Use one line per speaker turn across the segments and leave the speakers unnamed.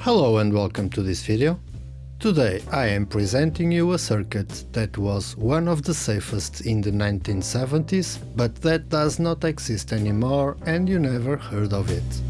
Hello and welcome to this video. Today I am presenting you a circuit that was one of the safest in the 1970s, but that does not exist anymore and you never heard of it.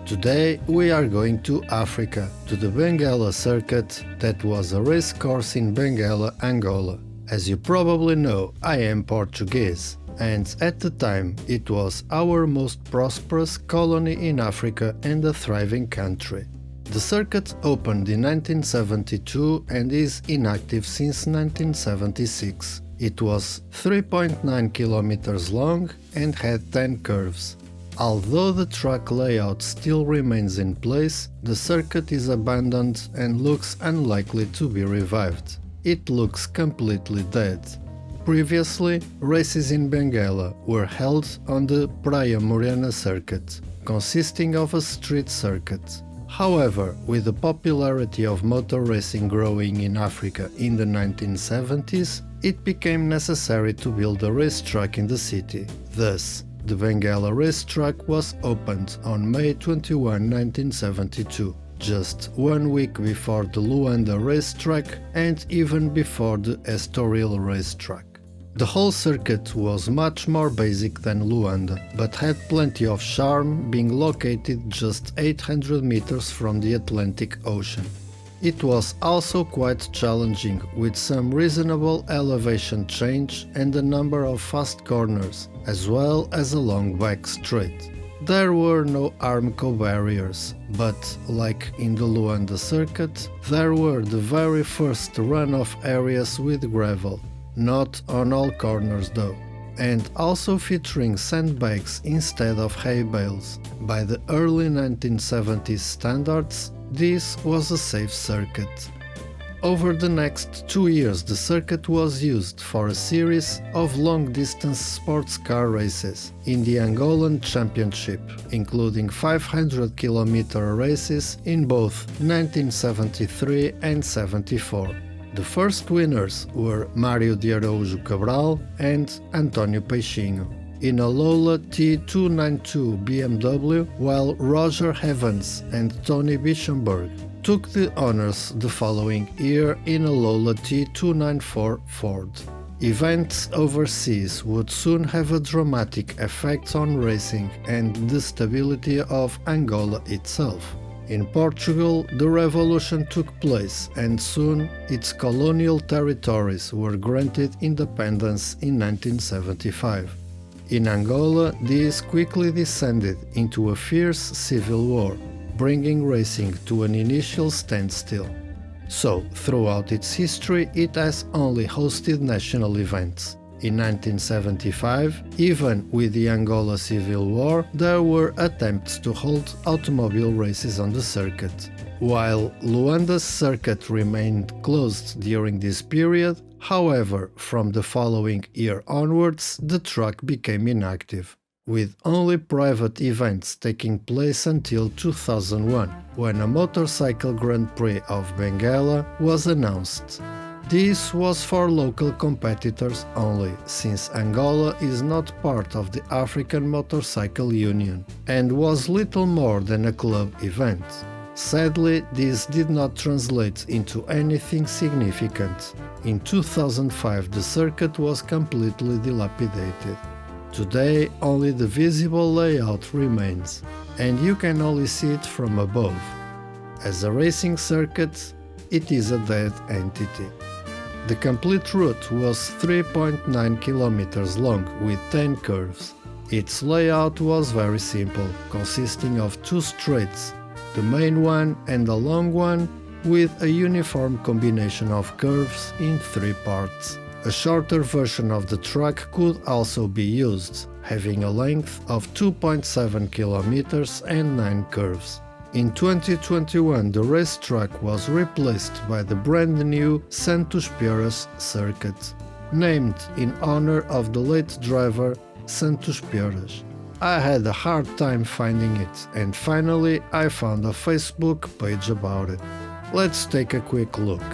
Today we are going to Africa, to the Benguela Circuit that was a race course in Benguela, Angola. As you probably know, I am Portuguese, and at the time it was our most prosperous colony in Africa and a thriving country. The circuit opened in 1972 and is inactive since 1976. It was 3.9 kilometers long and had 10 curves. Although the track layout still remains in place, the circuit is abandoned and looks unlikely to be revived. It looks completely dead. Previously, races in Benguela were held on the Praia Morena circuit, consisting of a street circuit. However, with the popularity of motor racing growing in Africa in the 1970s, it became necessary to build a racetrack in the city. Thus, the Benguela racetrack was opened on May 21, 1972, just 1 week before the Luanda racetrack and even before the Estoril racetrack. The whole circuit was much more basic than Luanda, but had plenty of charm, being located just 800 meters from the Atlantic Ocean. It was also quite challenging, with some reasonable elevation change and a number of fast corners, as well as a long back straight. There were no Armco barriers, but, like in the Luanda circuit, there were the very first runoff areas with gravel, not on all corners though, and also featuring sandbags instead of hay bales. By the early 1970s standards, this was a safe circuit. Over the next 2 years the circuit was used for a series of long-distance sports car races in the Angolan Championship, including 500-kilometer races in both 1973 and 74. The first winners were Mário de Araújo Cabral and António Peixinho in a Lola T292 BMW, while Roger Evans and Tony Bischenberg took the honors the following year in a Lola T294 Ford. Events overseas would soon have a dramatic effect on racing and the stability of Angola itself. In Portugal, the revolution took place and soon its colonial territories were granted independence in 1975. In Angola, this quickly descended into a fierce civil war, bringing racing to an initial standstill. So, throughout its history, it has only hosted national events. In 1975, even with the Angola Civil War, there were attempts to hold automobile races on the circuit. While Luanda's circuit remained closed during this period, however, from the following year onwards, the track became inactive, with only private events taking place until 2001, when a motorcycle Grand Prix of Benguela was announced. This was for local competitors only, since Angola is not part of the African Motorcycle Union and was little more than a club event. Sadly, this did not translate into anything significant. In 2005, the circuit was completely dilapidated. Today, only the visible layout remains, and you can only see it from above. As a racing circuit, it is a dead entity. The complete route was 3.9 kilometers long with 10 curves. Its layout was very simple, consisting of two straights, the main one and a long one, with a uniform combination of curves in three parts. A shorter version of the track could also be used, having a length of 2.7 kilometers and 9 curves. In 2021, the racetrack was replaced by the brand new Santos Pieiras circuit, named in honor of the late driver Santos Pieiras. I had a hard time finding it, and finally I found a Facebook page about it. Let's take a quick look.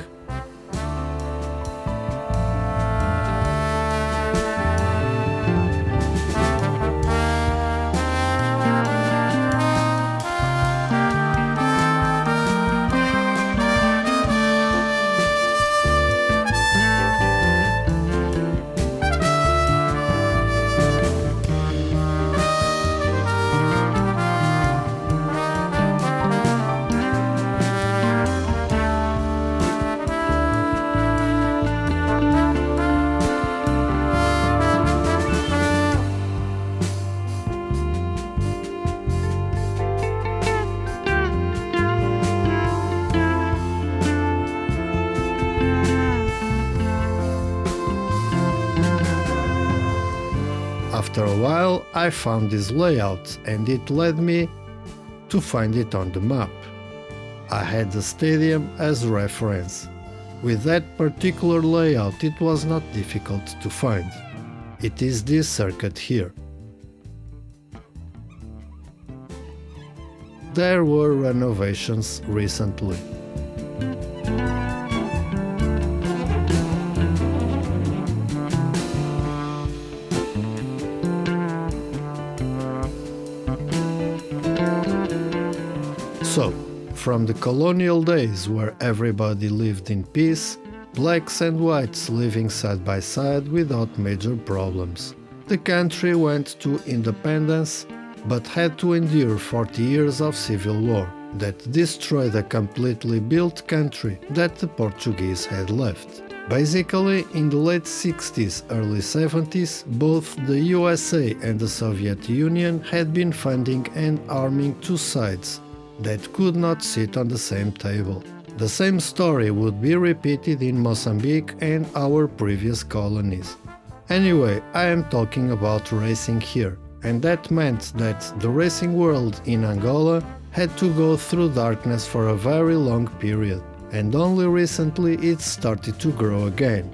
After a while, I found this layout and it led me to find it on the map. I had the stadium as reference. With that particular layout, it was not difficult to find. It is this circuit here. There were renovations recently. So, from the colonial days where everybody lived in peace, blacks and whites living side by side without major problems, the country went to independence but had to endure 40 years of civil war that destroyed a completely built country that the Portuguese had left. Basically, in the late 60s, early 70s, both the USA and the Soviet Union had been funding and arming two sides that could not sit on the same table. The same story would be repeated in Mozambique and our previous colonies. Anyway, I am talking about racing here, and that meant that the racing world in Angola had to go through darkness for a very long period, and only recently it started to grow again.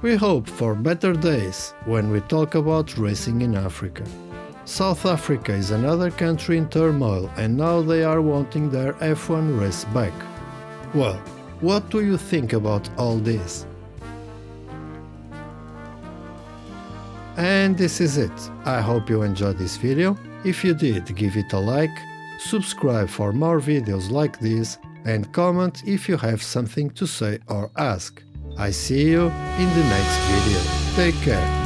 We hope for better days when we talk about racing in Africa. South Africa is another country in turmoil, and now they are wanting their F1 race back. Well, What do you think about all this? And this is it. I hope you enjoyed this video. If you did, give it a like, subscribe for more videos like this, and comment if you have something to say or ask. I see you in the next video. Take care.